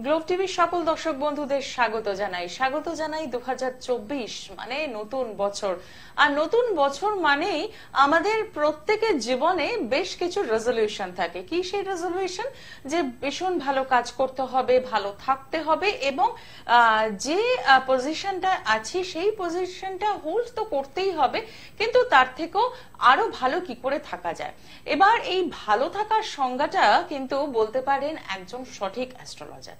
Globe টিভির সকল দর্শক বন্ধুদের স্বাগত জানাই 2024 মানে নতুন বছর। আর নতুন বছর মানেই আমাদের প্রত্যেকের জীবনে বেশ কিছু রেজলিউশন থাকে। কি সেই রেজলিউশন? যে ভীষণ ভালো কাজ করতে হবে, ভালো থাকতে হবে এবং যে পজিশনটা আছি সেই পজিশনটা হোল্ড তো করতেই হবে, কিন্তু তার থেকেও আরো ভালো কি করে থাকা যায়। এবার এই ভালো থাকার সংজ্ঞাটা কিন্তু বলতে পারেন একজন সঠিক অ্যাস্ট্রোলজার।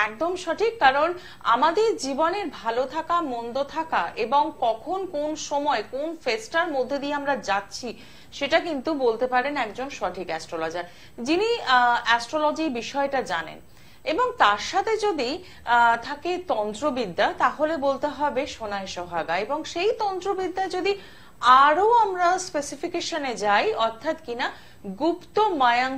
একদম সঠিক, কারণ আমাদের জীবনের ভালো থাকা, মন্দ থাকা এবং কখন কোন সময় কোন ফেজটার মধ্যে দিয়ে আমরা যাচ্ছি সেটা কিন্তু বলতে পারেন একজন সঠিক অ্যাস্ট্রোলজার, যিনি অ্যাস্ট্রোলজি বিষয়টা জানেন। এবং তার সাথে যদি থাকে তন্ত্রবিদ্যা, তাহলে বলতে হবে সোনায় সোহাগা। এবং সেই তন্ত্রবিদ্যা যদি আরো আমরা স্পেসিফিকেশনে যাই, অর্থাৎ কিনা গুপ্ত মায়াং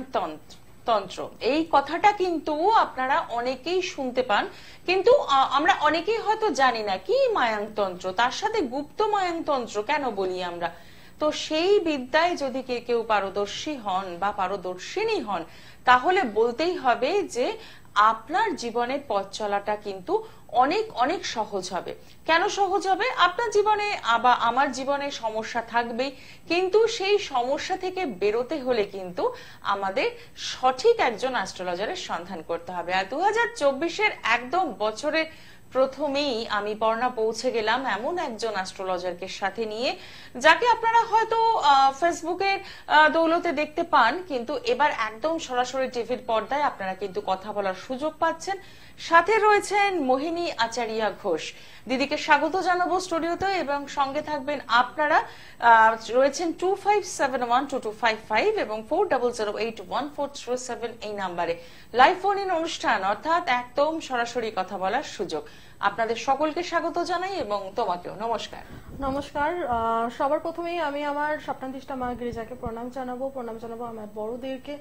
তন্ত্র, এই কথাটা কিন্তু আপনারা অনেকেই শুনতে পান, কিন্তু আমরা অনেকেই হয়তো জানি না কি মায়াং তন্ত্র, তার সাথে গুপ্ত মায়াং তন্ত্র কেন বলি আমরা। তো সেই বিদ্যায় যদি কেউ পারদর্শী হন বা পারদর্শিনী হন, তাহলে বলতেই হবে যে আপনার জীবনের পথ চলাটা কিন্তু অনেক অনেক সহজ হবে। কেন সহজ হবে? আপনার জীবনে বা আমার জীবনে সমস্যা থাকবেই, কিন্তু সেই সমস্যা থেকে বেরোতে হলে কিন্তু আমাদের সঠিক একজন অ্যাস্ট্রোলজারের সন্ধান করতে হবে। আর 2024-এর একদম বছরের প্রথমেই আমি পর্ণা পৌঁছে গেলাম এমন একজন অ্যাস্ট্রোলজারকে সাথে নিয়ে, যাকে আপনারা হয়তো ফেসবুকের দৌলতে দেখতে পান, কিন্তু এবার একদম সরাসরি টিভির পর্দায় আপনারা কিন্তু কথা বলার সুযোগ পাচ্ছেন। সাথে রয়েছেন মোহিনী আচারিয়া ঘোষ। দিদিকে স্বাগত জানাবো স্টুডিওতে, এবং সঙ্গে থাকবেন আপনারা। রয়েছেন 25712255 এবং 40081437 এই নাম্বারে লাইভ ফোন ইন অনুষ্ঠান, অর্থাৎ একদম সরাসরি কথা বলার সুযোগ। আপনাদের সকলকে স্বাগত জানাই এবং তোমাকেও নমস্কার। নমস্কার। সবার প্রথমেই আমি আমার স্বপ্নাধিষ্ঠা মা গিরিজাকে প্রণাম জানাবো আমার বড়দেরকে,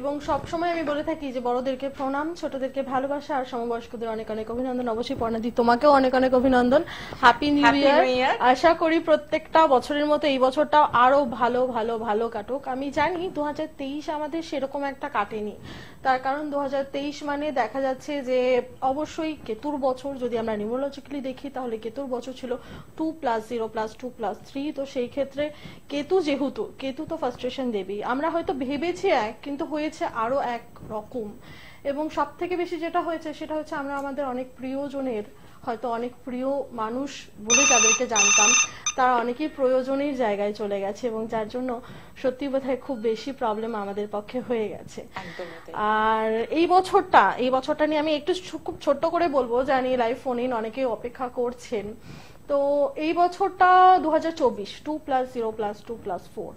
এবং সবসময় আমি বলে থাকি যে বড়দেরকে প্রণাম, ছোটদেরকে ভালোবাসা, আর সমবয়স্কদের অনেক অনেক অভিনন্দন। অবশ্যই পর্ণাদি, তোমাকেও অনেক অনেক অভিনন্দন। হ্যাপি নিউ ইয়ার। আশা করি প্রত্যেকটা বছরের মতো এই বছরটাও আরো ভালো ভালো ভালো কাটুক। আমি জানি 2023 আমাদের সেরকম একটা কাটেনি, তার কারণ 2023 মানে দেখা যাচ্ছে যে অবশ্যই কেতুর বছর। যদি আমরা নিউমোলজিক্যালি দেখি তাহলে কেতুর বছর ছিল 2+0+2+3। তো সেই ক্ষেত্রে কেতু তো ফ্রাস্ট্রেশন দেবী। আমরা হয়তো ভেবেছি এক, কিন্তু হয়েছে আরো এক রকম। এবং সব থেকে বেশি যেটা হয়েছে সেটা হচ্ছে আমরা আমাদের অনেক প্রিয়জনের, হয়তো অনেক প্রিয় মানুষ বলে যাদেরকে জানতাম, তারা অনেকেই প্রয়োজনের জায়গায় চলে গেছে, এবং যার জন্য সত্যি বোধহয় খুব বেশি প্রবলেম আমাদের পক্ষে হয়ে গেছে। আর এই বছরটা নিয়ে আমি একটু খুব ছোট্ট করে বলবো, জানি লাইভ ফোন ইন অনেকেই অপেক্ষা করছেন। তো এই বছরটা 2024 2+0+2+4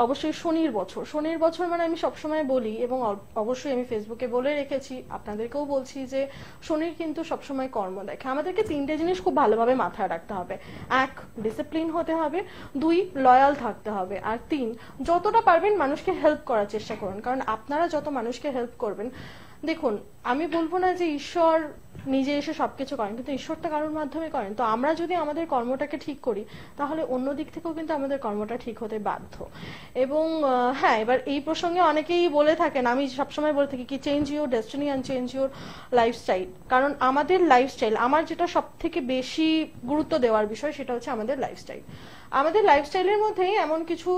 অবশ্যই শনির বছর মানে আমি সবসময় বলি, এবং অবশ্যই আমি ফেসবুকে বলে রেখেছি, আপনাদেরকেও বলছি যে শনির কিন্তু সবসময় কর্ম দেখে। আমাদেরকে তিনটে জিনিস খুব ভালোভাবে মাথায় রাখতে হবে। 1, ডিসিপ্লিন হতে হবে। 2, লয়াল থাকতে হবে। আর 3, যতটা পারবেন মানুষকে হেল্প করার চেষ্টা করুন, কারণ আপনারা যত মানুষকে হেল্প করবেন, দেখুন আমি বলবো না যে ঈশ্বর নিজে এসে সবকিছু করেন, কিন্তু ঈশ্বরটা কারোর মাধ্যমে করেন। তো আমরা যদি আমাদের কর্মটাকে ঠিক করি, তাহলে অন্য দিক থেকেও কিন্তু আমাদের কর্মটা ঠিক হতে বাধ্য। এবং হ্যাঁ, এবার এই প্রসঙ্গে অনেকেই বলে থাকেন, আমি সবসময় বলে থাকি কি change your destiny and change your lifestyle. কারণ আমাদের লাইফস্টাইল, আমার যেটা সব থেকে বেশি গুরুত্ব দেওয়ার বিষয় সেটা হচ্ছে আমাদের লাইফস্টাইল। আমাদের লাইফস্টাইলের মধ্যেই এমন কিছু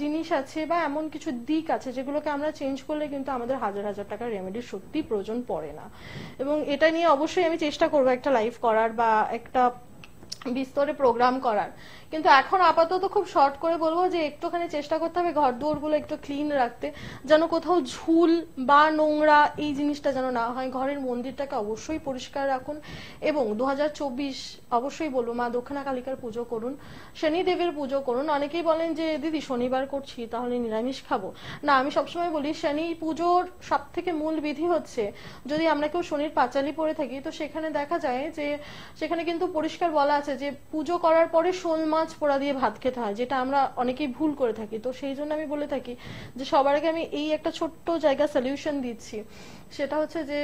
জিনিস আছে বা এমন কিছু দিক আছে যেগুলোকে আমরা চেঞ্জ করলে কিন্তু আমাদের হাজার হাজার টাকার রেমেডির সত্যি প্রয়োজন পড়ে না। এবং এটা নিয়ে অবশ্যই আমি চেষ্টা করবো একটা লাইভ করার বা একটা বিস্তরে প্রোগ্রাম করার, কিন্তু এখন আপাতত খুব শর্ট করে বলবো যে একটুখানি চেষ্টা করতে হবে ঘর দুয়ারগুলো একটু ক্লিন রাখতে, যেন কোথাও ঝুল বা নোংরা এই জিনিসটা যেন না হয়। ঘরের মন্দিরটাকে অবশ্যই পরিষ্কার রাখুন। এবং 2024 অবশ্যই বলবো মা দক্ষিণা কালিকার পুজো করুন, শনিদেবের পুজো করুন। অনেকেই বলেন যে দিদি শনিবার করছি তাহলে নিরামিষ খাবো না। আমি সবসময় বলি শনি পুজোর সব থেকে মূল বিধি হচ্ছে, যদি আমরা কেউ শনির পাঁচালি পড়ে থাকি তো সেখানে দেখা যায় যে সেখানে কিন্তু পরিষ্কার বলা আছে আছে যে পুজো করার পরে শোল মাছ পোড়া দিয়ে ভাত খেতে হয়, যেটা আমরা অনেকেই ভুল করে থাকি। তো সেই জন্য আমি বলে থাকি যে সবার আগে আমি এই একটা ছোট্ট জায়গা সলিউশন দিচ্ছি, সেটা হচ্ছে যে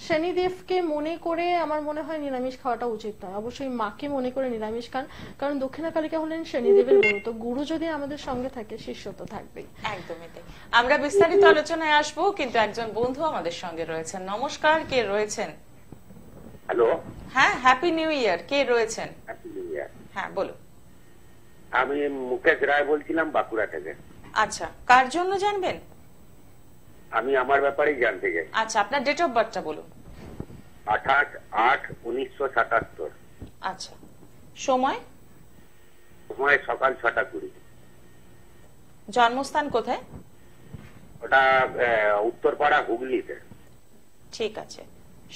শনিদেবকে মনে করে আমার মনে হয় নিরামিষ খাওয়াটা উচিত নয়। অবশ্যই মাকে মনে করে নিরামিষ খান, কারণ দক্ষিণাকালিকা হলেন শনিদেবের গুরু। তো গুরু যদি আমাদের সঙ্গে থাকে, শিষ্য তো থাকবেই। একদমই তাই। আমরা বিস্তারিত আলোচনায় আসবো, কিন্তু একজন বন্ধু আমাদের সঙ্গে রয়েছেন। নমস্কার, কে রয়েছেন? হ্যালো, হ্যাঁ, হ্যাপি নিউ ইয়ার। কে রয়েছেন? Happy new year. হ্যাঁ, বলুন। আমি মুকেশ রায় বলছিলাম, বাঁকুড়া থেকে। আচ্ছা, কার জন্য জানবেন? আমি আমার ব্যাপারেই জানতে চাই। আচ্ছা, আপনার ডেট অফ বার্থটা বলুন। 28/8/1977। আচ্ছা, সময়? সময় সকাল 6:20। জন্মস্থান কোথায়? ওটা উত্তরপাড়া, হুগলিতে। ঠিক আছে,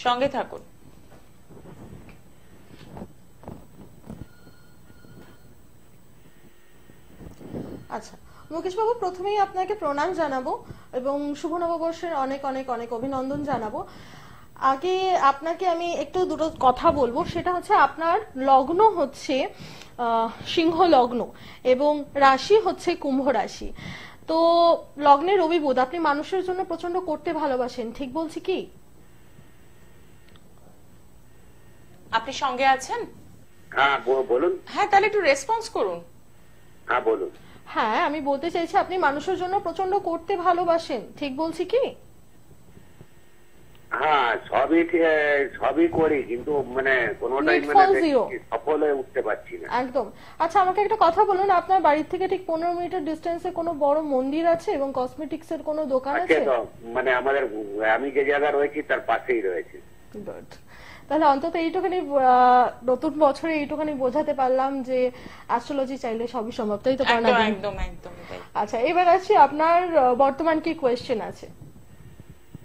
সঙ্গে থাকুন। আচ্ছা মুকেশ বাবু, প্রথমেই আপনাকে প্রণাম জানাবো এবং শুভ নববর্ষের অনেক অনেক অনেক অভিনন্দন জানাবো। আগে আপনাকে আমি একটু দুটো কথা বলবো, সেটা হচ্ছে আপনার লগ্ন হচ্ছে সিংহ লগ্ন এবং রাশি হচ্ছে কুম্ভ রাশি। তো লগ্নে রবি বুধ, আপনি মানুষের জন্য প্রচন্ড করতে ভালোবাসেন, ঠিক বলছি কি? আপনি সঙ্গে আছেন? হ্যাঁ, বলুন। হ্যাঁ, তাহলে একটু রেসপন্স করুন। হ্যাঁ, বলুন। হ্যাঁ, আমি বলতে চাইছি আপনি মানুষের জন্য প্রচন্ড করতে ভালোবাসেন, ঠিক বলছি কি? হ্যাঁ, সবই করি, কিন্তু মানে কোনোটাই সফল হয়ে উঠতে পারছি না। একদম। আচ্ছা, আমাকে একটা কথা বলুন, আপনার বাড়ি থেকে ঠিক 15 মিটার ডিস্টেন্সে কোনো বড় মন্দির আছে এবং কসমেটিক্স এর কোনো দোকান আছে? মানে আমি যে জায়গা রয়েছি তার পাশেই রয়েছে। গুড। তাহলে অন্তত এইটুখানি নতুন বছরে এইটুখানি বোঝাতে পারলাম যে অ্যাস্ট্রোলজি চাইলে সবই সম্ভব, তাই তো? একদম একদম। আচ্ছা, এবার আসি আপনার বর্তমান কি কোয়েশ্চেন আছে?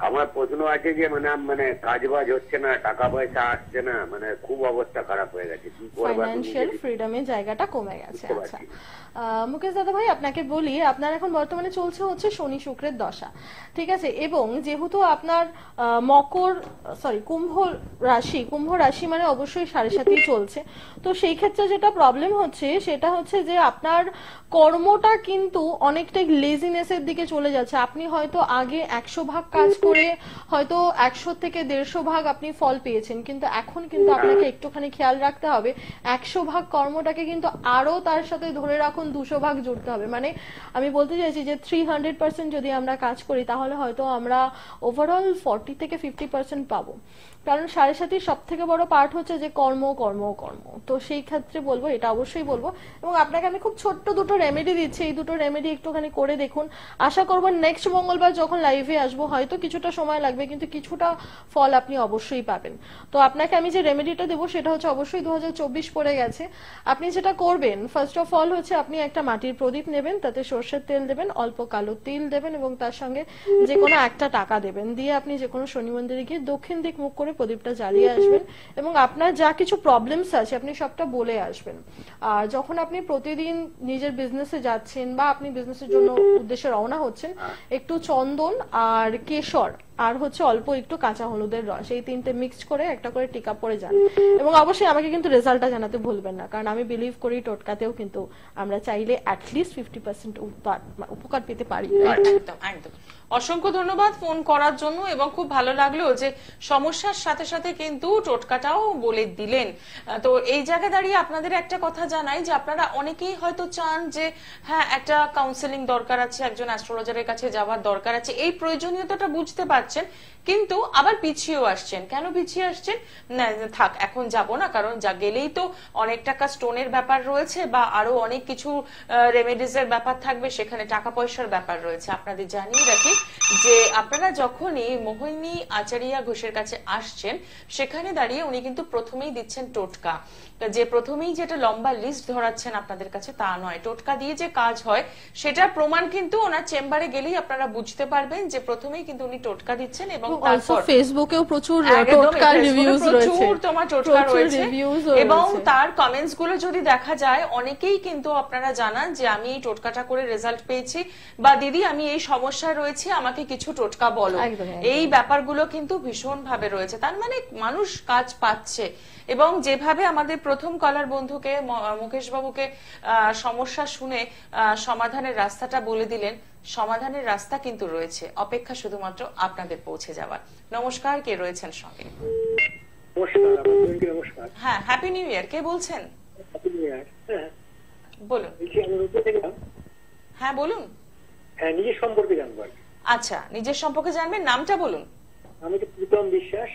আমার প্রশ্ন আছে যে মানে কাজ বাজ হচ্ছে না, টাকা পয়সা আসছে না, মানে খুব অবস্থা খারাপ হয়ে গেছে। কি করব? ফাইন্যান্সিয়াল ফ্রিডমের জায়গাটা কমে গেছে। আচ্ছা মুকেশ দাদা ভাই, আপনাকে বলি, আপনার এখন বর্তমানে চলছে হচ্ছে শনি শুক্রের দশা, ঠিক আছে? এবং যেহেতু আপনার কুম্ভ রাশি মানে অবশ্যই 7.5 চলছে, তো সেই ক্ষেত্রে যেটা প্রবলেম হচ্ছে সেটা হচ্ছে যে আপনার কর্মটা কিন্তু অনেকটাই লেজিনেসের দিকে চলে যাচ্ছে। আপনি হয়তো আগে 100 ভাগ কাজ করে হয়তো 100 থেকে 150 ভাগ আপনি ফল পেয়েছেন, কিন্তু এখন কিন্তু আপনাকে একটুখানি খেয়াল রাখতে হবে 100 ভাগ কর্মটাকে কিন্তু আরো তার সাথে ধরে রাখুন 200 ভাগ জুড়তে হবে। মানে আমি বলতে চাইছি যে 300% যদি আমরা কাজ করি তাহলে হয়তো আমরা ওভারঅল 40 থেকে 50% পাবো, কারণ 7.5 সব থেকে বড় পার্ট হচ্ছে যে কর্ম কর্ম কর্ম। তো সেই ক্ষেত্রে বলবো, এটা অবশ্যই বলবো, এবং আপনাকে আমি খুব ছোট্ট দুটো রেমেডি দিচ্ছি, এই দুটো রেমেডি একটুখানি করে দেখুন। আশা করবো নেক্সট মঙ্গলবার যখন লাইভে আসবো হয়তো কিছুটা সময় লাগবে, কিন্তু কিছুটা ফল আপনি অবশ্যই পাবেন। তো আপনাকে আমি যে রেমেডিটা দেবো সেটা হচ্ছে অবশ্যই 2024 পড়ে গেছে, আপনি যেটা করবেন ফার্স্ট অফ অল হচ্ছে আপনি একটা মাটির প্রদীপ নেবেন, তাতে সর্ষের তেল দেবেন, অল্প কালো তিল দেবেন এবং তার সঙ্গে যে কোনো একটা টাকা দেবেন, দিয়ে আপনি যে কোনো শনি মন্দিরে গিয়ে দক্ষিণ দিক মুখ করে প্রদীপটা জ্বালিয়ে আসবেন এবং আপনার যা কিছু প্রবলেমস আছে আপনি সবটা বলে আসবেন। আর যখন আপনি প্রতিদিন নিজের বিজনেসে যাচ্ছেন বা আপনি বিজনেসের জন্য উদ্দেশ্যে রওনা হচ্ছেন, একটু চন্দন আর কেশর আর হচ্ছে অল্প একটু কাঁচা হলুদের রস, এই তিনটে মিক্স করে একটা করে টিকা পরে যান। এবং অবশ্যই আমাকে কিন্তু রেজাল্টটা জানাতে ভুলবেন না, কারণ আমি বিলিভ করি টোটকাতেও কিন্তু আমরা চাইলে অ্যাটলিস্ট 50% উপকার পেতে পারি। একদম একদম। অসংখ্য ধন্যবাদ ফোন করার জন্য, এবং খুব ভালো লাগলো যে সমস্যার সাথে সাথে কিন্তু টোটকাটাও বলে দিলেন। তো এই জায়গা দাঁড়িয়ে আপনাদের একটা কথা জানাই যে আপনারা অনেকেই হয়তো চান যে হ্যাঁ একটা কাউন্সেলিং দরকার আছে, একজন অ্যাস্ট্রোলজারের কাছে যাওয়ার দরকার আছে, এই প্রয়োজনীয়তাটা বুঝতে পারছেন, কিন্তু আবার পিছিয়েও আসছেন। কেন পিছিয়ে আসছেন? না থাক এখন যাব না, কারণ যা গেলেই তো অনেক টাকা স্টোনের ব্যাপার রয়েছে বা আরো অনেক কিছু রেমেডিজ এর ব্যাপার থাকবে, সেখানে টাকা পয়সার ব্যাপার রয়েছে। আপনাদের জানিয়ে রাখি যে আপনারা যখনই মোহিনী আচারিয়া ঘোষের কাছে আসছেন সেখানে দাঁড়িয়ে উনি কিন্তু প্রথমেই দিচ্ছেন টোটকা, যে প্রথমেই যেটা লম্বা লিস্ট ধরাচ্ছেন আপনাদের কাছে তা নয়, টোটকা দিয়ে যে কাজ হয় সেটার প্রমাণ কিন্তু ওনার চেম্বারে গেলেই আপনারা বুঝতে পারবেন যে প্রথমেই কিন্তু উনি টোটকা দিচ্ছেন। এবং এবং অলসো তারপর ফেসবুকেও প্রচুর একদম, টোটকার ফেসবুকে রিভিউজ রয়েছে, প্রচুর তোমার টোটকা প্রচুর রয়েছে reviews ও এবং রয়েছে। তার কমেন্টস গুলো যদি দেখা যায় অনেকেই কিন্তু আপনারা জানান যে আমি এই টোটকাটা করে রেজাল্ট পেয়েছি, বা দিদি আমি এই সমস্যায় রয়েছি আমাকে কিছু টোটকা বলো। একদম, একদম। এই ব্যাপারগুলো কিন্তু ভীষণ ভাবে রয়েছে, তার মানে মানুষ কাজ পাচ্ছে। এবং যেভাবে আমাদের প্রথম কলার বন্ধুকে মুকেশ বাবুকে সমস্যা শুনে সমাধানের রাস্তাটা বলে দিলেন, সমাধানের রাস্তা কিন্তু রয়েছে, অপেক্ষা শুধুমাত্র আপনাদের পৌঁছে যাওয়ার। নমস্কার, কে রয়েছেন সঙ্গে? নমস্কার, আপনাকে নমস্কার। হ্যাঁ, হ্যাপি নিউ ইয়ার। কে বলছেন? Happy new year. হ্যাঁ, বলুন। বলছি আমি রূপে দেখলাম। হ্যাঁ বলুন। হ্যাঁ, নিজের সম্পর্কে জানবো আর কি। আচ্ছা, নিজের সম্পর্কে জানবেন, নামটা বলুন। আমি তো প্রীতম বিশ্বাস,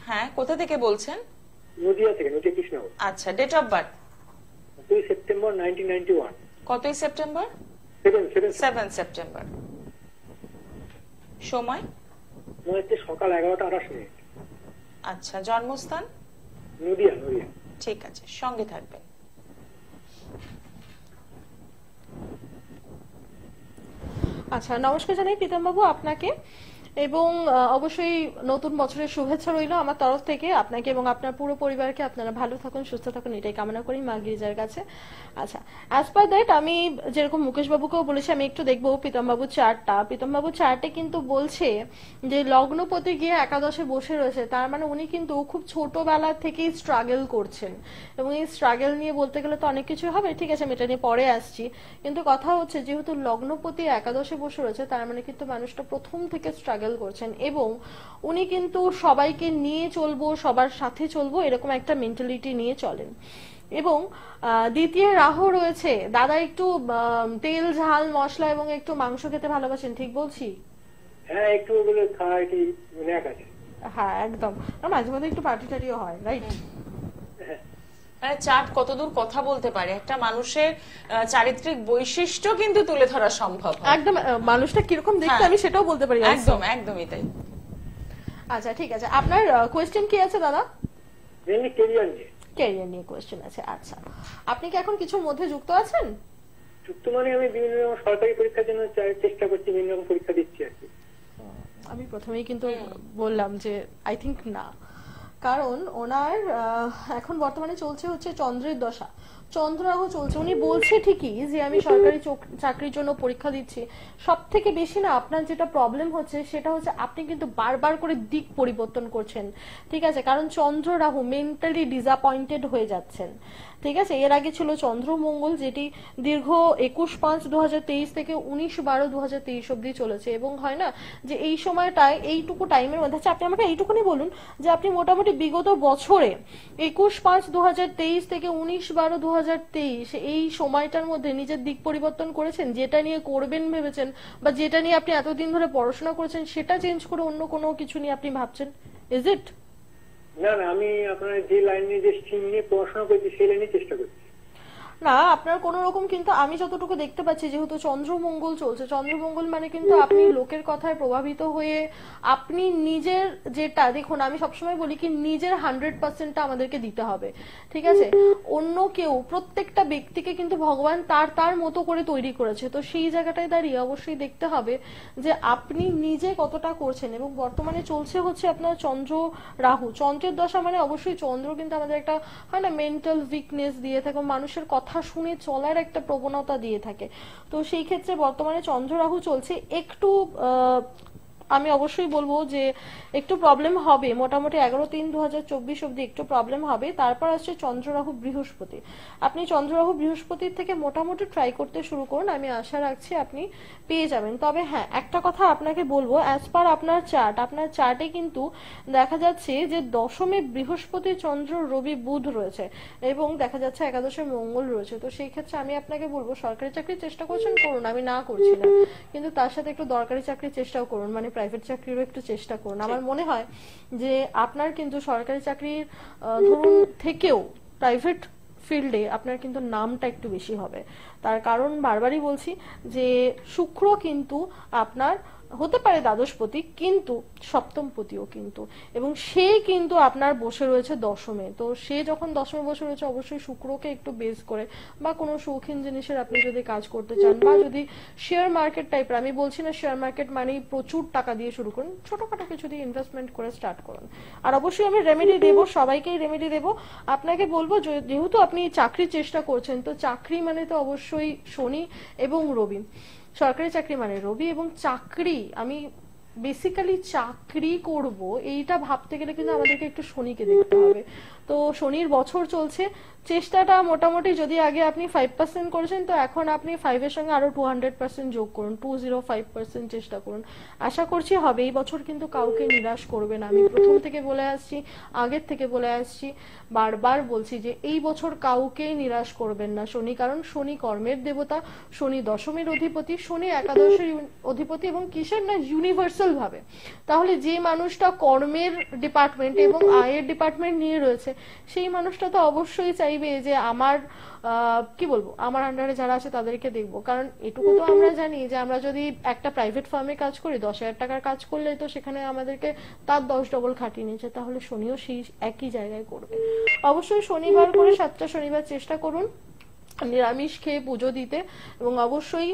হ্যাঁ, কোথা থেকে বলছেন? নদিয়া থেকে, নদিয়া কৃষ্ণনগর। আচ্ছা, ডেট অফ বার্থ 2 সেপ্টেম্বর 1991। কতই সেপ্টেম্বর? 7 সেপ্টেম্বর। সময়? মনে হচ্ছে সকাল 11:28। আচ্ছা, জন্মস্থান? নদিয়া, নদিয়া। ঠিক আছে, সঙ্গে থাকবেন। আচ্ছা, নমস্কার জানাই প্রীতম বাবু আপনাকে, এবং অবশ্যই নতুন বছরের শুভেচ্ছা রইল আমার তরফ থেকে আপনাকে এবং আপনার পুরো পরিবারকে। আপনারা ভালো থাকুন, সুস্থ থাকুন, এটাই কামনা করি মা গিরিজার কাছে। আচ্ছা, অ্যাজ পার দ্যাট আমি যেরকম মুকেশ বাবুকেও বলেছি, আমি একটু দেখবো প্রীতম বাবুর চার্টটা। প্রীতম বাবুর চার্টে কিন্তু বলছে যে লগ্নপতি গিয়ে একাদশে বসে রয়েছে, তার মানে উনি কিন্তু খুব ছোটবেলা থেকেই স্ট্রাগল করছেন, এবং এই স্ট্রাগল নিয়ে বলতে গেলে তো অনেক কিছু হবে, ঠিক আছে আমি এটা নিয়ে পরে আসছি। কিন্তু কথা হচ্ছে যেহেতু লগ্নপতি একাদশে বসে রয়েছে, তার মানে কিন্তু মানুষটা প্রথম থেকে স্ট্রাগল করছেন, এবং উনি কিন্তু সবাইকে নিয়ে চলবো, সবার সাথে চলবো, এরকম একটা মেন্টালিটি নিয়ে চলেন। এবং দ্বিতীয় রাহু রয়েছে। দাদা একটু তেল ঝাল মশলা এবং একটু মাংস খেতে ভালোবাসেন, ঠিক বলছি? হ্যাঁ, একটু ওগুলো খাওয়া কি ন্যাক আছে। হ্যাঁ একদম, আর মাঝে মাঝে একটু পার্টি টাটিও হয়, রাইট? মানে চার্ট কতদূর কথা বলতে পারে, একটা মানুষের চারিত্রিক বৈশিষ্ট্য কিন্তু তুলে ধরা সম্ভব হয়। একদম, মানুষটা কিরকম দেখতে হ্যাঁ। আমি সেটাও বলতে পারি। একদম, একদমই তাই। আচ্ছা ঠিক আছে, আপনার কোয়েশ্চেন কি আছে দাদা? মেনলি কেরিয়ার নিয়ে। ক্যারিয়ার নিয়ে কোয়েশ্চেন আছে। আচ্ছা, আপনি কি এখন কিছুর মধ্যে যুক্ত আছেন? যুক্ত মানে আমি বিভিন্ন রকম সরকারি পরীক্ষার জন্য চেষ্টা করছি, বিভিন্ন রকম পরীক্ষা দিচ্ছি আর কি। আমি প্রথমেই কিন্তু বললাম যে আই থিঙ্ক না, কারণ ওনার এখন বর্তমানে চলছে হচ্ছে চন্দ্রের দশা, চন্দ্ররাহু চলছে। উনি বলছে ঠিকই যে আমি সরকারি চাকরির জন্য পরীক্ষা দিচ্ছি, সব থেকে বেশি না আপনার যেটা প্রবলেম হচ্ছে সেটা হচ্ছে আপনি কিন্তু বারবার করে দিক পরিবর্তন করছেন, ঠিক আছে? কারণ চন্দ্ররাহু মেন্টালি ডিসঅ্যাপয়েন্টেড হয়ে যাচ্ছেন, ঠিক আছে? এর আগে ছিল চন্দ্রমঙ্গল, যেটি দীর্ঘ 21/5/2023 থেকে 19/12/2023 অব্দি চলেছে, এবং হয় না যে এই সময়টায় এইটুকু টাইমের মধ্যে, আচ্ছা আপনি আমাকে এইটুকুনি বলুন যে আপনি মোটামুটি বিগত বছরে 21/5/2023 থেকে 19/12/2023 এই সময়টার মধ্যে নিজের দিক পরিবর্তন করেছেন, যেটা নিয়ে করবেন ভেবেছেন বা যেটা নিয়ে আপনি এতদিন ধরে পড়াশোনা করেছেন সেটা চেঞ্জ করে অন্য কোনো কিছু নিয়ে আপনি ভাবছেন? Is it? না না, আমি আপনার যে লাইন নিয়ে, যে স্ট্রিম নিয়ে পড়াশোনা করছি সেই লাইনে চেষ্টা করছি। না, আপনার কোন রকম, কিন্তু আমি যতটুকু দেখতে পাচ্ছি যেহেতু চন্দ্রমঙ্গল চলছে, চন্দ্রমঙ্গল মানে কিন্তু আপনি লোকের কথায় প্রভাবিত হয়ে আপনি নিজের যেটা, দেখুন আমি সবসময় বলি কি নিজের 100%টা আমাদেরকে দিতে হবে, ঠিক আছে? অন্য কেউ, প্রত্যেকটা ব্যক্তিকে কিন্তু ভগবান তার তার মতো করে তৈরি করেছে, তো সেই জায়গাটায় দাঁড়িয়ে অবশ্যই দেখতে হবে যে আপনি নিজে কতটা করছেন। এবং বর্তমানে চলছে হচ্ছে আপনার চন্দ্র রাহু, চন্দ্রের দশা মানে অবশ্যই চন্দ্র কিন্তু আমাদের একটা হয় না মেন্টাল উইকনেস দিয়ে থাকে, মানুষের কথা শুনে চলার একটা প্রবণতা দিয়ে থাকে। তো সেই ক্ষেত্রে বর্তমানে চন্দ্র রাহু চলছে, একটু আমি অবশ্যই বলবো যে একটু প্রবলেম হবে, মোটামুটি 11/3/2024 অব্দি একটু প্রবলেম হবে। তারপর আসছে চন্দ্ররাহু বৃহস্পতি। আপনি চন্দ্ররাহু বৃহস্পতির থেকে মোটামুটি ট্রাই করতে শুরু করুন, আমি আশা রাখছি আপনি পেয়ে যাবেন। তবে হ্যাঁ, একটা কথা আপনাকে বলবো, অ্যাজ পার আপনার চার্ট, আপনার চার্টে কিন্তু দেখা যাচ্ছে যে দশমে বৃহস্পতি, চন্দ্র, রবি, বুধ রয়েছে, এবং দেখা যাচ্ছে একাদশে মঙ্গল রয়েছে। তো সেই ক্ষেত্রে আমি আপনাকে বলবো সরকারি চাকরির চেষ্টা করছেন করুন, আমি না করছি না, কিন্তু তার সাথে একটু দরকারি চাকরির চেষ্টাও করুন, মানে প্রাইভেট চাকরিরও একটু চেষ্টা করুন। আমার মনে হয় যে আপনার কিন্তু সরকারি চাকরির ধরুন থেকেও প্রাইভেট ফিল্ডে আপনার কিন্তু নামটা একটু বেশি হবে। তার কারণ বারবারই বলছি যে শুক্র কিন্তু আপনার হতে পারে দ্বাদশপতি, কিন্তু সপ্তমপতিও কিন্তু, এবং সে কিন্তু আপনার বসে রয়েছে দশমে। তো সে যখন দশমে বসে রয়েছে, অবশ্যই শুক্রকে একটু বেস করে বা কোনো শৌখিন জিনিসের আপনি যদি কাজ করতে চান, বা যদি শেয়ার মার্কেট টাইপের, আমি বলছি না শেয়ার মার্কেট মানেই প্রচুর টাকা দিয়ে শুরু করুন, ছোটখাটো কিছু দিয়ে ইনভেস্টমেন্ট করে স্টার্ট করুন। আর অবশ্যই আমি রেমেডি দেবো, সবাইকেই রেমেডি দেবো। আপনাকে বলবো যেহেতু আপনি চাকরির চেষ্টা করছেন, তো চাকরি মানে তো অবশ্যই শনি এবং রবি, সরকারি চাকরি মানে রবি এবং চাকরি, আমি বেসিক্যালি চাকরি করব এইটা ভাবতে গেলে কিন্তু আমাদেরকে একটু শনিকে দেখতে হবে। তো শনির বছর চলছে, চেষ্টাটা মোটামুটি যদি আগে আপনি 5% করেছেন, তো এখন আপনি 5 এর সঙ্গে আরো 200% যোগ করুন, 205% চেষ্টা করুন। আশা করছি হবে। এই বছর কিন্তু কাউকে নিরাশ করবে না, আমি প্রথম থেকে বলে আসছি, আগের থেকে বলে আসছি, বারবার বলছি যে এই বছর কাউকেই নিরাশ করবেন না শনি, কারণ শনি কর্মের দেবতা, শনি দশমের অধিপতি, শনি একাদশের অধিপতি, এবং কিসের না ইউনিভার্সাল ভাবে। তাহলে যে মানুষটা কর্মের ডিপার্টমেন্ট এবং আয়ের ডিপার্টমেন্ট নিয়ে রয়েছে, সেই মানুষটা তো অবশ্যই চাইবে যে আমার কি বলবো, আমার আন্ডারে যারা আছে তাদেরকে দেখবো। কারণ এটুকু তো আমরা জানি যে আমরা যদি একটা প্রাইভেট ফার্মে কাজ করি, 10,000 টাকার কাজ করলে তো সেখানে আমাদেরকে তার 10 ডবল খাটিয়ে নিচ্ছে, তাহলে শনিও সেই একই জায়গায় করবে। অবশ্যই শনিবার করে 7টা শনিবার চেষ্টা করুন নিরামিষ খেয়ে পুজো দিতে, এবং অবশ্যই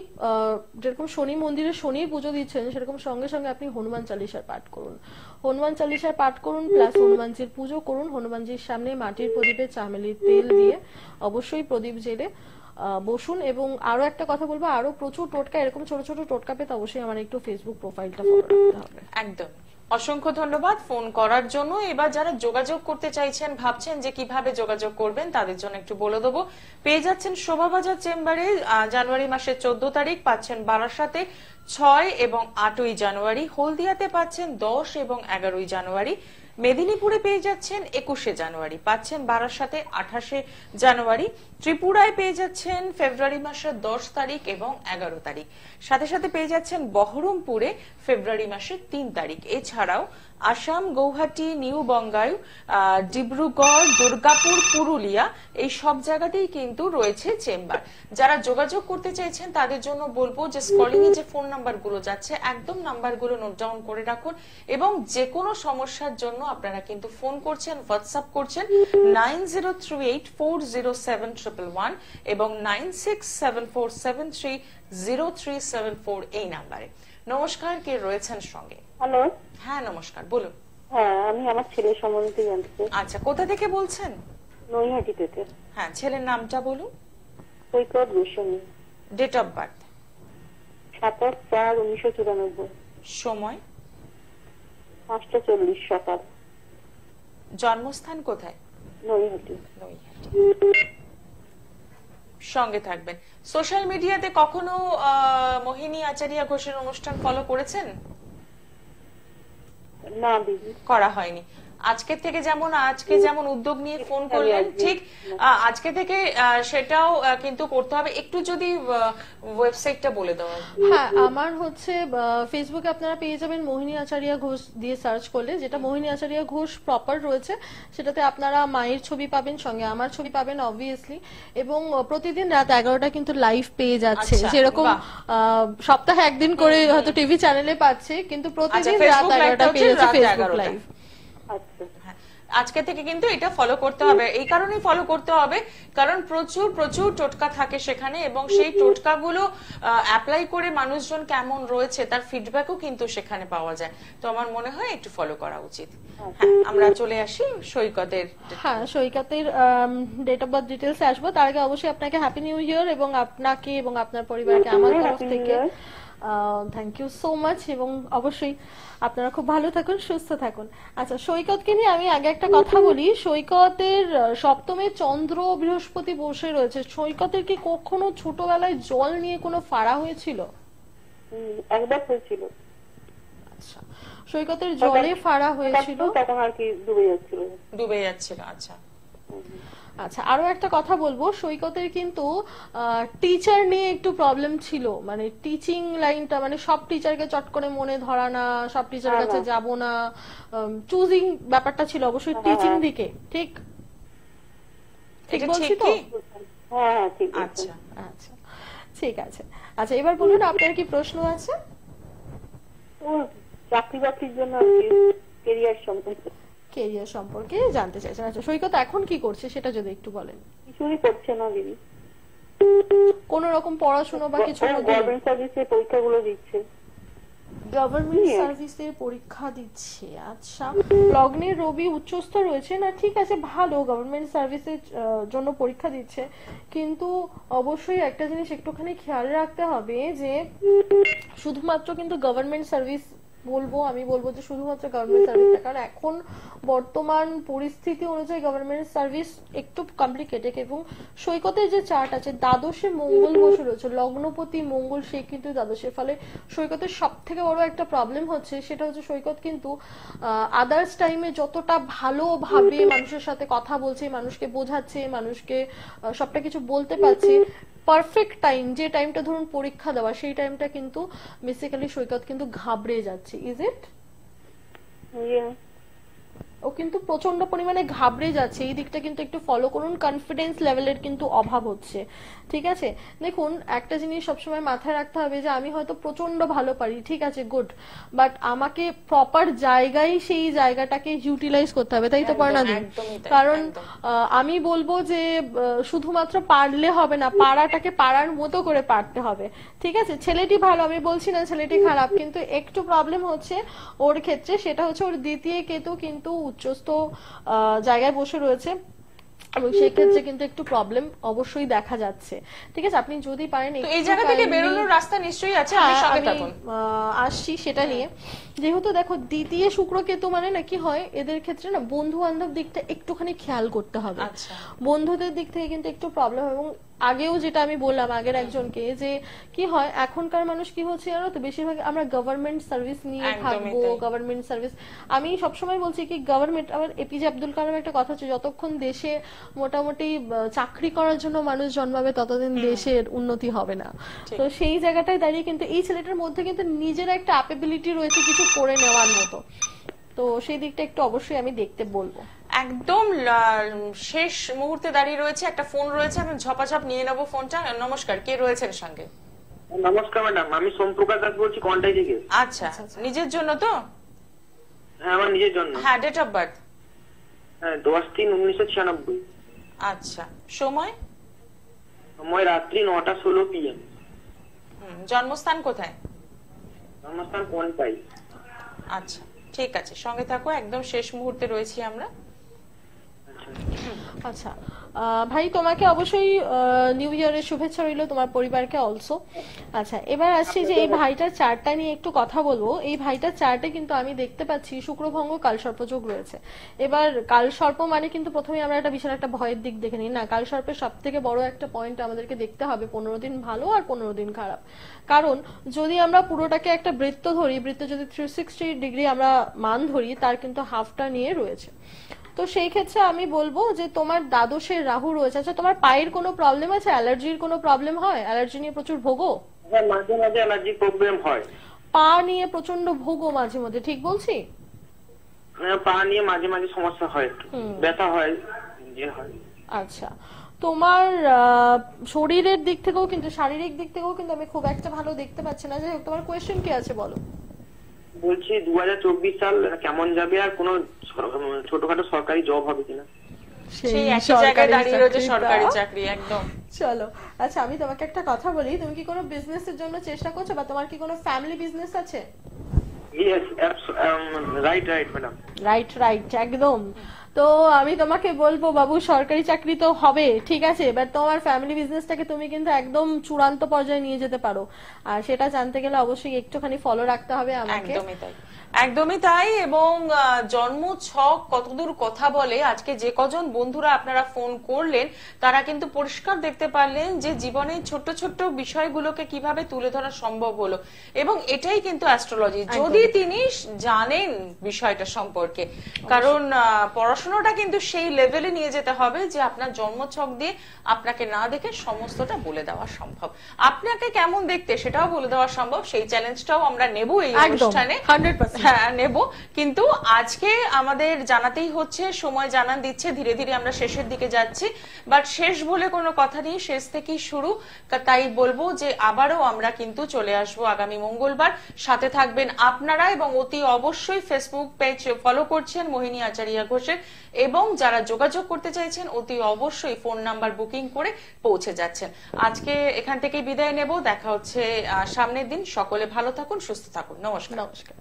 যেরকম শনি মন্দিরে শনির পুজো দিচ্ছেন, সেরকম সঙ্গে সঙ্গে আপনি হনুমান চালিসার পাঠ করুন, হনুমান চালিসার পাঠ করুন, প্লাস হনুমানজির পুজো করুন। হনুমানজির সামনে মাটির প্রদীপে চামেলির তেল দিয়ে অবশ্যই প্রদীপ জেলে বসুন। এবং আরো একটা কথা বলবো, আরো প্রচুর টোটকা, এরকম ছোট ছোট টোটকা পেতে অবশ্যই আমার একটু ফেসবুক প্রোফাইলটা ফলো রাখতে হবে। একদম, অসংখ্য ধন্যবাদ ফোন করার জন্য। এবার যারা যোগাযোগ করতে চাইছেন, ভাবছেন যে কিভাবে যোগাযোগ করবেন, তাদের জন্য একটু বলে দেবো। পেয়ে যাচ্ছেন শোভাবাজার চেম্বারে জানুয়ারি মাসের 14 তারিখ, পাচ্ছেন বারাসাতে 6 এবং 8ই জানুয়ারি, হলদিয়াতে পাচ্ছেন 10 এবং 11ই জানুয়ারি, মেদিনীপুরে পেয়ে যাচ্ছেন 21শে জানুয়ারি, পাচ্ছেন বারাসাতে 28শে জানুয়ারি, ত্রিপুরায় পেয়ে যাচ্ছেন ফেব্রুয়ারি মাসের 10 তারিখ এবং 11 তারিখ, সাথে সাথে পেয়ে যাচ্ছেন বহরমপুরে ফেব্রুয়ারি মাসের 3 তারিখ। এছাড়াও আসাম, গৌহাটি, নিউ বঙ্গাইল, ডিব্রুগড়, দুর্গাপুর, পুরুলিয়া, এই সব জায়গাতেই কিন্তু রয়েছে চেম্বার। যারা যোগাযোগ করতে চাইছেন তাদের জন্য বলবো যে স্ক্রলিং এ যে ফোন নাম্বারগুলো যাচ্ছে, একদম নাম্বারগুলো নোট ডাউন করে রাখুন, এবং যে কোনো সমস্যার জন্য আপনারা কিন্তু ফোন করছেন, হোয়াটসঅ্যাপ করছেন 9038407111 এবং 9674730374 এই নাম্বারে। নমস্কার, কে রয়েছেন সঙ্গে? হ্যালো। হ্যাঁ নমস্কার, বলুন। হ্যাঁ, আমি আমার ছেলের সম্বন্ধে জানতে চাই। আচ্ছা, কোথা থেকে বলছেন? নৈহাটি থেকে। হ্যাঁ, ছেলের নামটা বলুন। Saikat Goswami. Date of birth? 27/4/1994। সময়? 5:40 সকাল। জন্মস্থান কোথায়? নৈহাটি। নৈহাটি। সঙ্গে থাকবেন। সোশ্যাল মিডিয়াতে কখনো মোহিনী আচারিয়া ঘোষের অনুষ্ঠান ফলো করেছেন? না দিদি, করা হয়নি। আজকে যেমন উদ্যোগ নিয়ে ফোন করলেন, ঠিক আজকে থেকে সেটাও কিন্তু করতে হবে। একটু যদি ওয়েবসাইটটা বলে দাও। হ্যাঁ, আমার হচ্ছে ফেসবুকে আপনারা পেয়ে যাবেন মোহিনী আচারিয়া ঘোষ দিয়ে সার্চ করলে, যেটা মোহিনী আচারিয়া ঘোষ প্রপার রয়েছে, সেটাতে আপনারা মায়ের ছবি পাবেন, সঙ্গে আমার ছবি পাবেন অবভিয়াসলি, এবং প্রতিদিন রাত 11টা কিন্তু লাইভ পেয়ে যাচ্ছে। যেরকম সপ্তাহে একদিন করে হয়তো টিভি চ্যানেলে পাচ্ছে, কিন্তু প্রতিদিন রাত 11টা পেয়ে যাচ্ছে ফেসবুক লাইভ। আজকে থেকে কিন্তু এটা ফলো করতে হবে। এই কারণেই ফলো করতে হবে কারণ প্রচুর প্রচুর টোটকা থাকে সেখানে, এবং সেই টোটকাগুলো অ্যাপ্লাই করে মানুষজন কেমন রয়েছে তার ফিডব্যাকও কিন্তু সেখানে পাওয়া যায়। তো আমার মনে হয় একটু ফলো করা উচিত। হ্যাঁ, আমরা চলে আসি সৈকতের। হ্যাঁ, সৈকতের ডেট অফ বার্থ ডিটেলসে আসবো। তার আগে অবশ্যই আপনাকে হ্যাপি নিউ ইয়ার, এবং আপনাকে এবং আপনার পরিবারকে আমার তরফ থেকে থ্যাংক ইউ সো মাচ, এবং অবশ্যই আপনারা খুব ভালো থাকুন, সুস্থ থাকুন। আচ্ছা, সৈকতকে নিয়ে আমি আগে একটা কথা বলি। সৈকতের সপ্তমে চন্দ্র বৃহস্পতি বসে রয়েছে। সৈকতের কি কখনো ছোটবেলায় জল নিয়ে কোনো ফাড়া হয়েছিল? একবার হয়েছিল। আচ্ছা, সৈকতের জলে ফাড়া হয়েছিল, তখন আর কি ডুবে যাচ্ছিল। আচ্ছা আচ্ছা, আরো একটা কথা বলবো, সৈকতের কিন্তু টিচার নিয়ে একটু প্রবলেম ছিল, মানে টিচিং লাইনটা, মানে সব টিচারকে চট করে মনে ধরা না, সব টিচার কাছে যাব না, চুজিং ব্যাপারটা ছিল অবশ্যই টিচিং দিকে। ঠিক ঠিক বলছি তো? হ্যাঁ, ঠিক। আচ্ছা আচ্ছা, ঠিক আছে। আচ্ছা, এবার বলুন আপনার কি প্রশ্ন আছে? ও চাকরি বাকরির জন্য কেরিয়ার সম্পর্কে জানতে চাইছেন। আচ্ছা, সৈকত এখন কি করছে সেটা যদি একটু বলেন। কিছুই করছে না দিদি, কোন রকম পড়াশোনা বা কিছু গভর্নমেন্ট সার্ভিসের পরীক্ষাগুলো দিচ্ছে। গভর্নমেন্ট সার্ভিসের পরীক্ষা দিচ্ছে। আচ্ছা, লগ্নের রবি উচ্চস্থ রয়েছে না, ঠিক আছে, ভালো, গভর্নমেন্ট সার্ভিসের জন্য পরীক্ষা দিচ্ছে, কিন্তু অবশ্যই একটা জিনিস একটুখানি খেয়াল রাখতে হবে যে শুধুমাত্র কিন্তু গভর্নমেন্ট সার্ভিস আমি বলবো যে শুধুমাত্র গভর্নমেন্ট সার্ভিস, কারণ এখন বর্তমান পরিস্থিতি অনুযায়ী গভর্নমেন্ট সার্ভিস একটু কমপ্লিকেটেড। এবং সৈকতের যে চার্ট আছে, দ্বাদশে মঙ্গল বসে রয়েছে, লগ্নপতি মঙ্গল, সে কিন্তু দ্বাদশের, ফলে সৈকতের সব থেকে বড় একটা প্রবলেম হচ্ছে সেটা হচ্ছে সৈকত কিন্তু আদার্স টাইমে যতটা ভালোভাবে মানুষের সাথে কথা বলছে, মানুষকে বোঝাচ্ছে, মানুষকে সবটা কিছু বলতে পারছে, পারফেক্ট টাইম, যে টাইমটা ধরুন পরীক্ষা দেওয়া, সেই টাইমটা কিন্তু বেসিক্যালি সৈকত কিন্তু ঘাবড়ে যাচ্ছে। Is it? ও কিন্তু প্রচন্ড পরিমাণে ঘাবড়ে যাচ্ছে, এই দিকটা কিন্তু একটু ফলো করুন, কনফিডেন্স লেভেলের কিন্তু অভাব হচ্ছে, ঠিক আছে? দেখুন, একটা জিনিস সবসময় মাথায় রাখতে হবে যে আমি হয়তো প্রচন্ড ভালো পারি, ঠিক আছে, গুড, বাট আমাকে প্রপার জায়গায় সেই জায়গাটাকে ইউটিলাইজ করতে হবে, তাই তো পর্ণাদি? কারণ আমি বলবো যে শুধুমাত্র পারলে হবে না, পাড়াটাকে পাড়ার মতো করে পারতে হবে, ঠিক আছে? ছেলেটি ভালো, আমি বলছি না ছেলেটি খারাপ, কিন্তু একটু প্রবলেম হচ্ছে ওর ক্ষেত্রে, সেটা হচ্ছে ওর দ্বিতীয় কেতু কিন্তু উচ্চস্থ জায়গায় বসে রয়েছে, এবং সেক্ষেত্রে কিন্তু একটু প্রবলেম অবশ্যই দেখা যাচ্ছে, ঠিক আছে? আপনি যদি পারেন এই জায়গা থেকে বেরোনোর রাস্তা নিশ্চয়ই আছে, আপনি সঙ্গে থাকুন, আসছি সেটা নিয়ে। যেহেতু দেখো দ্বিতীয় শুক্র কেতু মানে না কি হয়, এদের ক্ষেত্রে না বন্ধু বান্ধব দিকটা একটুখানি খেয়াল করতে হবে, বন্ধুদের দিক থেকে কিন্তু একটু প্রবলেম। এবং আগেও যেটা আমি বললাম আগের একজনকে, যে কি হয় এখনকার মানুষ কি হচ্ছে জানো তো, বেশিরভাগ আমরা গভর্নমেন্ট সার্ভিস নিয়ে থাকবো, গভর্নমেন্ট সার্ভিস। আমি সবসময় বলছি কি গভর্নমেন্ট, আমার এপিজে আব্দুল কালাম একটা কথা হচ্ছে, যতক্ষণ দেশে মোটামুটি চাকরি করার জন্য মানুষ জন্মাবে ততদিন দেশের উন্নতি হবে না। তো সেই জায়গাটায় দাঁড়িয়ে কিন্তু এই ছেলেটার মধ্যে কিন্তু নিজের একটা অ্যাপেবিলিটি রয়েছে কিছু করে নেওয়ার মতো, তো সেই দিকটা একটু অবশ্যই আমি দেখতে বলবো। একদম শেষ মুহূর্তে দাঁড়িয়ে রয়েছে, একটা ফোন রয়েছে, আমি ঝপাঝপ নিয়ে নেবো ফোনটা। নমস্কার, কে রয়েছেন সঙ্গে? নমস্কার ম্যাডাম, আমি সোমপ্রকাশ দাস বলছি কন্টাই থেকে। আচ্ছা, নিজের জন্য তো? হ্যাঁ, আমার নিজের জন্য। হ্যাঁ, ডেট অফ বার্থ? হ্যাঁ, 10-3-1996। আচ্ছা, সময়? সময় রাত্রি 9:16 PM। জন্মস্থান কোথায়? জন্মস্থান কন্টাই। আচ্ছা, ঠিক আছে, সঙ্গে থাকো, একদম শেষ মুহূর্তে রয়েছি আমরা। আচ্ছা ভাই, তোমাকে অবশ্যই নিউ ইয়ারের শুভেচ্ছা রইল, তোমার পরিবারকে অলসো। আচ্ছা, এবার আসছি যে এই ভাইটার চার্টটা নিয়ে একটু কথা বলবো। এই ভাইটার চার্টে কিন্তু আমি দেখতে পাচ্ছি শুক্রভঙ্গ কালসর্পযোগ রয়েছে। এবার কালসর্প মানে কিন্তু প্রথমে আমরা একটা বিশাল একটা ভয়ের দিক দেখে নিই না, কালসর্পের সব থেকে বড় একটা পয়েন্ট আমাদেরকে দেখতে হবে 15 দিন ভালো আর 15 দিন খারাপ। কারণ যদি আমরা পুরোটাকে একটা বৃত্ত ধরি, বৃত্ত যদি 360 ডিগ্রি আমরা মান ধরি, তার কিন্তু হাফটা নিয়ে রয়েছে। তো সেই ক্ষেত্রে আমি বলবো যে তোমার দ্বাদশের রাহু রয়েছে। আচ্ছা, তোমার পায়ের কোনো প্রবলেম আছে? অ্যালার্জির কোনো প্রবলেম হয়? অ্যালার্জি নিয়ে প্রচুর ভোগো? হ্যাঁ, মাঝে মাঝে অ্যালার্জি প্রবলেম হয়। পা নিয়ে প্রচন্ড ভোগো মাঝে মধ্যে, ঠিক বলছি? পা নিয়ে মাঝে মাঝে সমস্যা হয়, ব্যথা হয়, যে হয়। আচ্ছা, তোমার শরীরের দিক থেকেও কিন্তু, শারীরিক দিক থেকেও কিন্তু আমি খুব একটা ভালো দেখতে পাচ্ছি না। যাই হোক, তোমার কোয়েশ্চেন কি আছে বলো? বলছি 2024 সাল কেমন যাবে, আর কোনো ছোটখাটো সরকারি জব হবে কিনা? সেই একই জায়গায় দাঁড়িয়ে রয়েছে, সরকারি চাকরি একদম। চলো, আচ্ছা আমি তোমাকে একটা কথা বলি, তুমি কি কোনো বিজনেসের জন্য চেষ্টা করছো, বা তোমার কি কোনো ফ্যামিলি বিজনেস আছে? ইয়েস, রাইট ম্যাডাম, রাইট একদম। তো আমি তোমাকে বলবো বাবু, সরকারি চাকরি তো হবে, ঠিক আছে, এবার তোমার ফ্যামিলি বিজনেসটাকে তুমি কিন্তু একদম চূড়ান্ত পর্যায়ে নিয়ে যেতে পারো, আর সেটা জানতে গেলে অবশ্যই একটুখানি ফলো রাখতে হবে আমাকে। একদমই তাই। এবং জন্ম ছক কতদূর কথা বলে, আজকে যে কজন বন্ধুরা আপনারা ফোন করলেন তারা কিন্তু পরিষ্কার দেখতে পারলেন যে জীবনে ছোট্ট ছোট্ট বিষয়গুলোকে কিভাবে তুলে ধরা সম্ভব হলো। এবং এটাই কিন্তু অ্যাস্ট্রোলজি, যদি তিনি জানেন বিষয়টা সম্পর্কে। কারণ পড়াশোনা পড়াশোনাটা কিন্তু সেই লেভেলে নিয়ে যেতে হবে যে আপনার জন্মছক দিয়ে আপনাকে না দেখে সমস্তটা বলে দেওয়া সম্ভব, আপনাকে কেমন দেখতে সেটাও বলে দেওয়া সম্ভব। সেই চ্যালেঞ্জটাও আমরা নেব এই অনুষ্ঠানে, 100%। হ্যাঁ নেব। কিন্তু আজকে আমাদের জানাতেই হচ্ছে, সময় জানান দিচ্ছে, ধীরে ধীরে আমরা শেষের দিকে যাচ্ছি, বাট শেষ বলে কোনো কথা নেই, শেষ থেকেই শুরু। তাই বলবো যে আবারও আমরা কিন্তু চলে আসবো আগামী মঙ্গলবার। সাথে থাকবেন আপনারা, এবং অতি অবশ্যই ফেসবুক পেজ ফলো করছেন মোহিনী আচারিয়া ঘোষের, এবং যারা যোগাযোগ করতে চাইছেন অতি অবশ্যই ফোন নাম্বার বুকিং করে পৌঁছে যাচ্ছেন। আজকে এখান থেকে বিদায় নেব, দেখা হচ্ছে সামনের দিন। সকলে ভালো থাকুন, সুস্থ থাকুন, নমস্কার। নমস্কার।